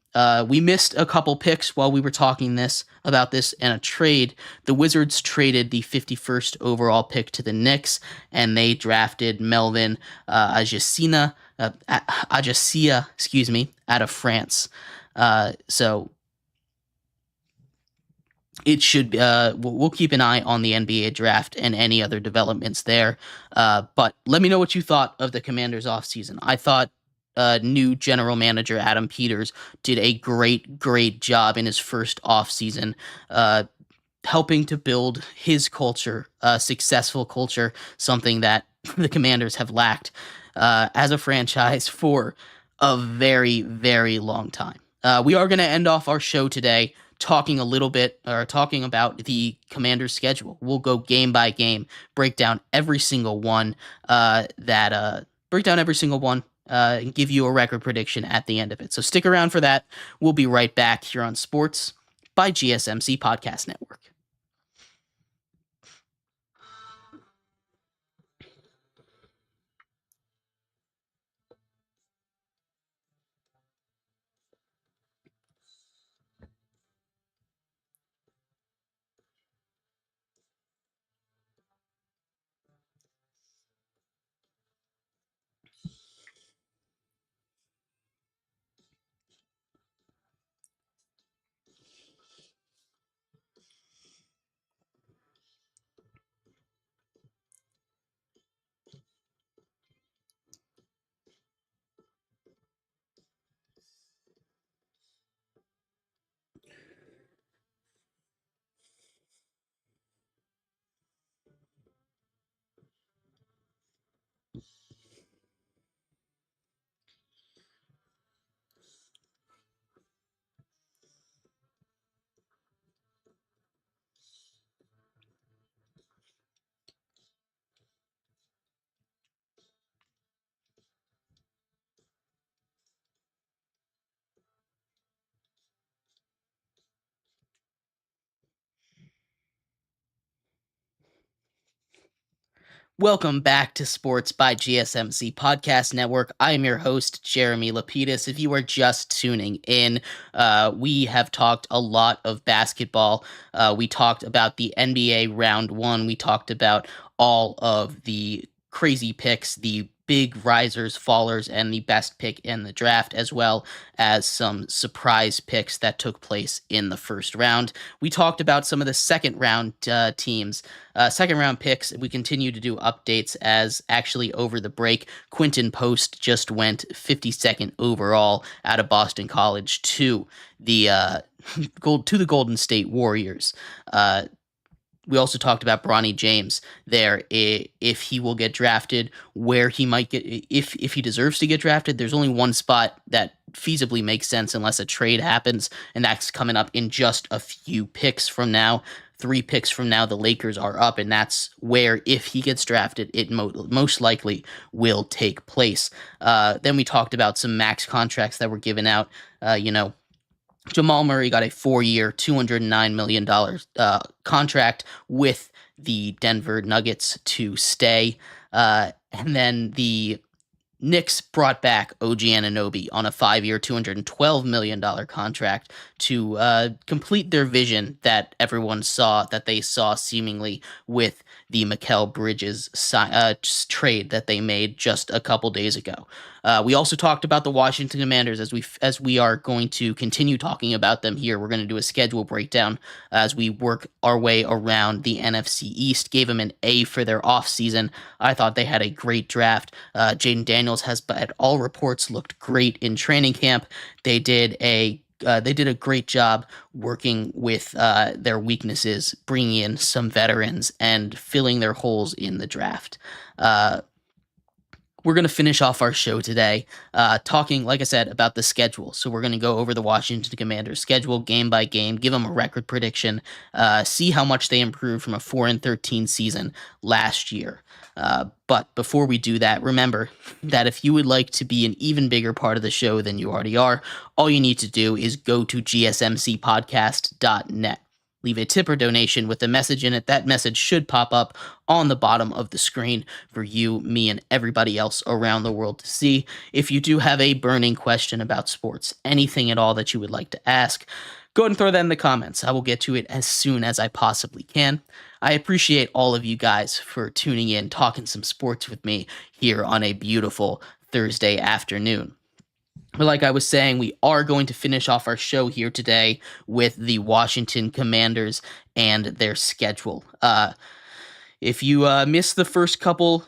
We missed a couple picks while we were talking about this in a trade. The Wizards traded the 51st overall pick to the Knicks, and they drafted Melvin Ajasia, out of France. So it should we'll keep an eye on the NBA draft and any other developments there. But let me know what you thought of the Commanders offseason. I thought new general manager Adam Peters did a great job in his first offseason, helping to build his culture, a successful culture, something that the Commanders have lacked as a franchise for a very, very long time. We are going to end off our show today talking about the Commanders' schedule. We'll go game by game, break down every single one, and give you a record prediction at the end of it. So stick around for that. We'll be right back here on Sports by GSMC Podcast Network. Welcome back to Sports by GSMC Podcast Network. I am your host, Jeremy Lapidus. If you are just tuning in, we have talked a lot of basketball. We talked about the NBA round one. We talked about all of the crazy picks, the big risers, fallers, and the best pick in the draft, as well as some surprise picks that took place in the first round. We talked about some of the second round teams. Second round picks, we continue to do updates as actually over the break, Quinton Post just went 52nd overall out of Boston College to the Golden State Warriors. We also talked about Bronny James there, if he will get drafted, where he might get, if he deserves to get drafted. There's only one spot that feasibly makes sense unless a trade happens, and that's coming up in just a few picks from now. 3 picks from now, the Lakers are up, and that's where, if he gets drafted, it most likely will take place. Then we talked about some max contracts that were given out. Jamal Murray got a 4-year, $209 million contract with the Denver Nuggets to stay. And then the Knicks brought back OG Anunoby on a 5-year, $212 million contract to complete their vision that everyone saw, that they saw seemingly with the Mikal Bridges trade that they made just a couple days ago. We also talked about the Washington Commanders as we are going to continue talking about them here. We're going to do a schedule breakdown as we work our way around the NFC East. Gave them an A for their offseason. I thought they had a great draft. Jaden Daniels has, at all reports, looked great in training camp. They did a great job working with their weaknesses, bringing in some veterans and filling their holes in the draft. We're going to finish off our show today talking, like I said, about the schedule. So we're going to go over the Washington Commanders schedule game by game, give them a record prediction, see how much they improved from a 4-13 season last year. But before we do that, remember that if you would like to be an even bigger part of the show than you already are, all you need to do is go to gsmcpodcast.net. Leave a tip or donation with a message in it. That message should pop up on the bottom of the screen for you, me, and everybody else around the world to see. If you do have a burning question about sports, anything at all that you would like to ask, go ahead and throw that in the comments. I will get to it as soon as I possibly can. I appreciate all of you guys for tuning in, talking some sports with me here on a beautiful Thursday afternoon. But like I was saying, we are going to finish off our show here today with the Washington Commanders and their schedule. If you missed the first couple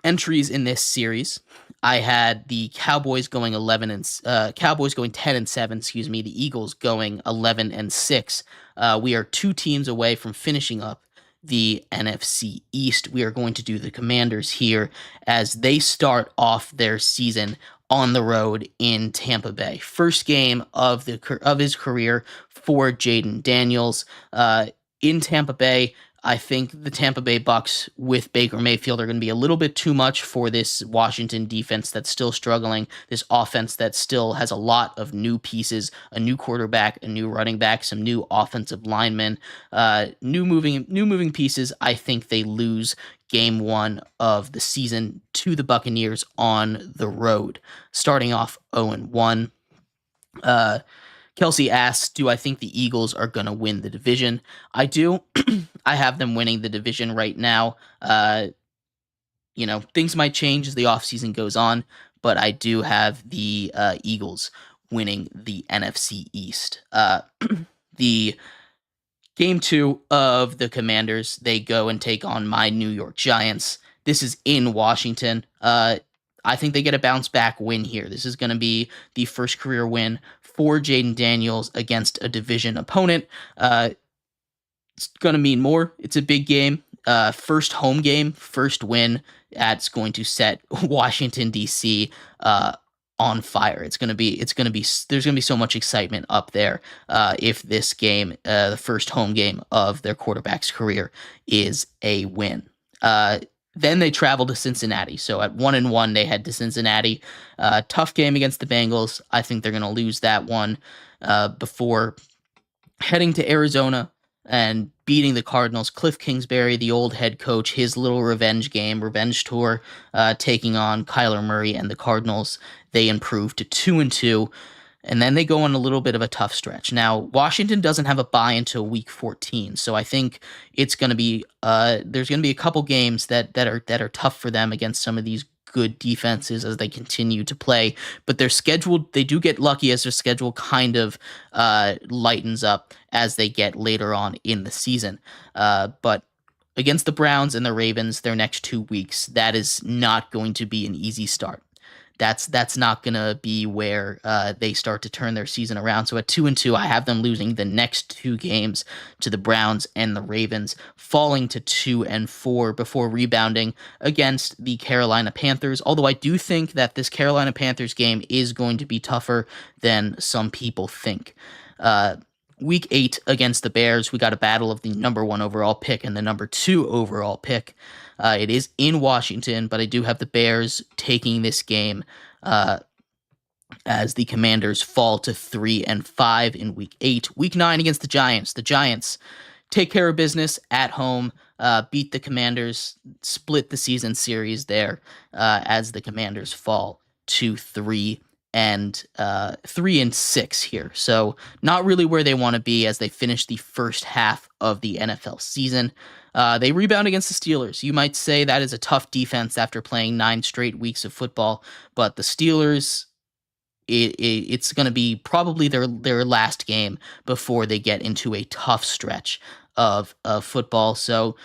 entries in this series, I had the Cowboys going 10-7. Excuse me. The Eagles going 11-6. We are 2 teams away from finishing up the NFC East. We are going to do the Commanders here as they start off their season on the road in Tampa Bay. First game of his career for Jaden Daniels in Tampa Bay. I think the Tampa Bay Bucks with Baker Mayfield are going to be a little bit too much for this Washington defense that's still struggling, this offense that still has a lot of new pieces, a new quarterback, a new running back, some new offensive linemen, new moving pieces. I think they lose game 1 of the season to the Buccaneers on the road, starting off 0-1. Kelsey asks, do I think the Eagles are going to win the division? I do. I have them winning the division right now. Things might change as the offseason goes on, but I do have the Eagles winning the NFC East. The Game 2 of the Commanders, they go and take on my New York Giants. This is in Washington. I think they get a bounce back win here. This is going to be the first career win for Jaden Daniels against a division opponent. It's going to mean more. It's a big game. First home game, first win. That's going to set Washington, D.C. On fire. There's going to be so much excitement up there if this game, the first home game of their quarterback's career, is a win. Then they travel to Cincinnati. So at 1-1, they head to Cincinnati. Tough game against the Bengals. I think they're going to lose that one before heading to Arizona and beating the Cardinals. Cliff Kingsbury, the old head coach, his little revenge game, revenge tour, taking on Kyler Murray and the Cardinals. They improved to 2-2, and then they go on a little bit of a tough stretch. Now, Washington doesn't have a bye until week 14, so I think it's going to be there's going to be a couple games that are tough for them against some of these good defenses as they continue to play. But they're scheduled. They do get lucky as their schedule kind of lightens up as they get later on in the season. But against the Browns and the Ravens, their next 2 weeks, that is not going to be an easy start. That's not gonna be where they start to turn their season around. So at 2-2, I have them losing the next 2 games to the Browns and the Ravens, falling to 2-4 before rebounding against the Carolina Panthers. Although I do think that this Carolina Panthers game is going to be tougher than some people think. Week 8 against the Bears, we got a battle of the number 1 overall pick and the number 2 overall pick. It is in Washington, but I do have the Bears taking this game as the Commanders fall to 3-5 in Week 8. Week 9 against the Giants. The Giants take care of business at home, beat the Commanders, split the season series there as the Commanders fall to 3-6 here. So not really where they want to be as they finish the first half of the NFL season. They rebound against the Steelers. You might say that is a tough defense after playing 9 straight weeks of football, but the Steelers, it's going to be probably their last game before they get into a tough stretch of football. So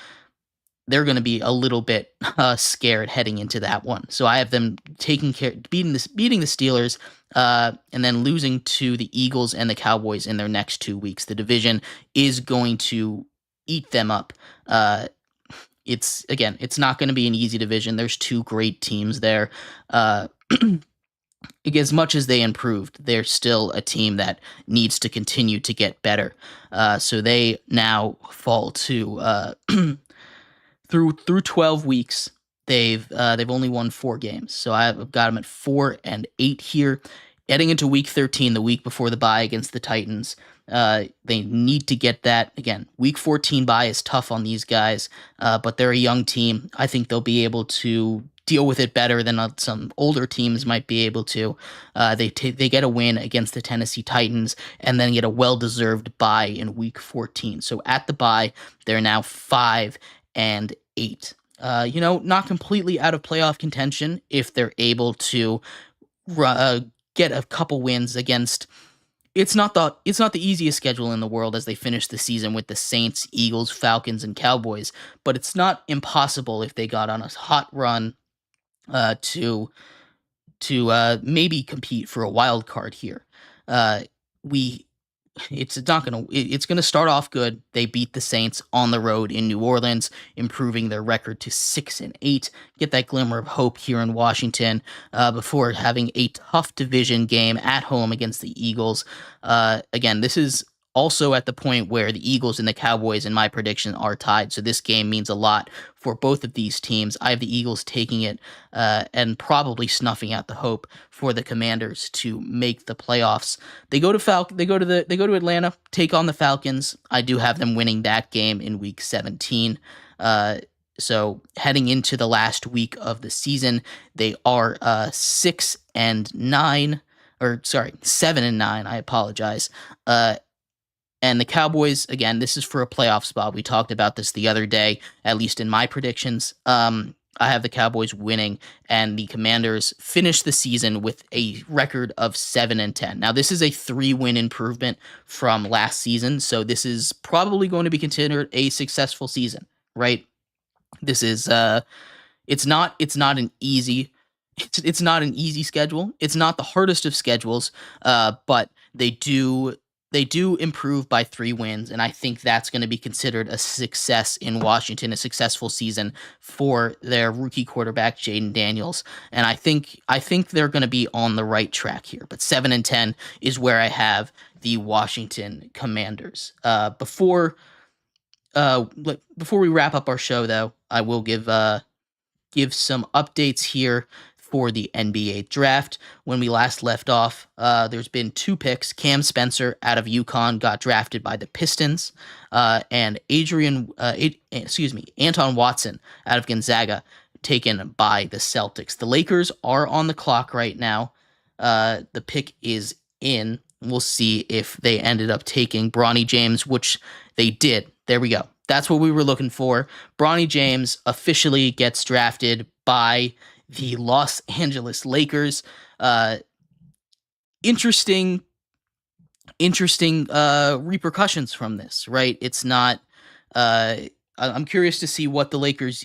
they're going to be a little bit scared heading into that one. So I have them beating the Steelers, and then losing to the Eagles and the Cowboys in their next 2 weeks. The division is going to eat them up. It's not going to be an easy division. There's 2 great teams there. As much as they improved, they're still a team that needs to continue to get better. So they now fall to through 12 weeks. They've only won 4 games. So I've got them at 4-8 here. Heading into week 13, the week before the bye against the Titans, they need to get that. Again, week 14 bye is tough on these guys, but they're a young team. I think they'll be able to deal with it better than some older teams might be able to. They get a win against the Tennessee Titans and then get a well-deserved bye in week 14. So at the bye, they're now 5-8. Not completely out of playoff contention if they're able to get a couple wins against. It's not the easiest schedule in the world as they finish the season with the Saints, Eagles, Falcons, and Cowboys, but it's not impossible if they got on a hot run to maybe compete for a wild card here. It's gonna start off good. They beat the Saints on the road in New Orleans, improving their record to 6-8. Get that glimmer of hope here in Washington before having a tough division game at home against the Eagles. Again, this is also at the point where the Eagles and the Cowboys, in my prediction, are tied. So this game means a lot for both of these teams. I have the Eagles taking it and probably snuffing out the hope for the Commanders to make the playoffs. They go to Atlanta, take on the Falcons. I do have them winning that game in week 17. So heading into the last week of the season, they are 6-9, or sorry, 7-9. I apologize. And the Cowboys, again, this is for a playoff spot. We talked about this the other day, at least in my predictions. I have the Cowboys winning, and the Commanders finish the season with a record of 7-10. Now, this is a 3-win improvement from last season, so this is probably going to be considered a successful season, right? This is it's not an easy schedule. It's not the hardest of schedules, but they do improve by 3 wins, and I think that's going to be considered a success in Washington, a successful season for their rookie quarterback Jaden Daniels. And I think they're going to be on the right track here. But 7-10 is where I have the Washington Commanders. Before we wrap up our show, though, I will give some updates here for the NBA draft. When we last left off, there's been 2 picks. Cam Spencer out of UConn got drafted by the Pistons, and Anton Watson out of Gonzaga taken by the Celtics. The Lakers are on the clock right now. The pick is in. We'll see if they ended up taking Bronny James, which they did. There we go. That's what we were looking for. Bronny James officially gets drafted by the Los Angeles Lakers. Interesting repercussions from this, right? It's not. I'm curious to see how the Lakers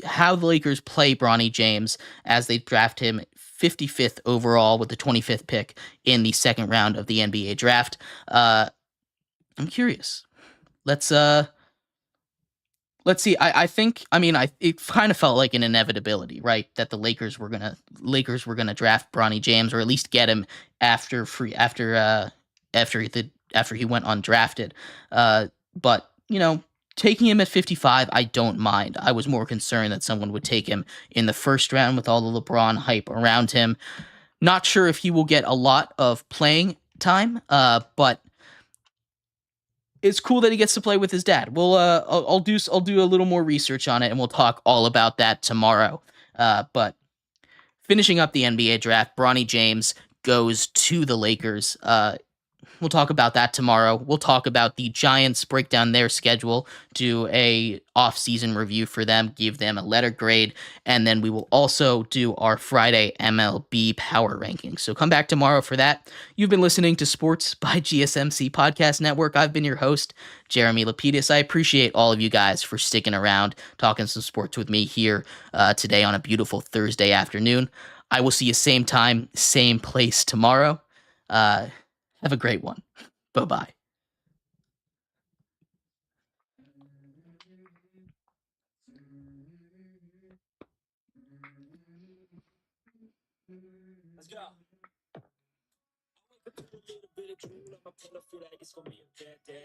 play Bronny James as they draft him 55th overall with the 25th pick in the second round of the NBA draft. I'm curious. Let's see. It kind of felt like an inevitability, right? That the Lakers were gonna draft Bronny James, or at least get him after he went undrafted. But taking him at 55, I don't mind. I was more concerned that someone would take him in the first round with all the LeBron hype around him. Not sure if he will get a lot of playing time, but it's cool that he gets to play with his dad. I'll do a little more research on it, and we'll talk all about that tomorrow. But finishing up the NBA draft, Bronny James goes to the Lakers. We'll talk about that tomorrow. We'll talk about the Giants, break down their schedule, do a off-season review for them, give them a letter grade, and then we will also do our Friday MLB power rankings. So come back tomorrow for that. You've been listening to Sports by GSMC Podcast Network. I've been your host, Jeremy Lapidus. I appreciate all of you guys for sticking around, talking some sports with me here today on a beautiful Thursday afternoon. I will see you same time, same place tomorrow. Have a great one. Bye-bye. Let's go. A little bit of dream, I'ma pull up, feel like it's gonna be a bad day.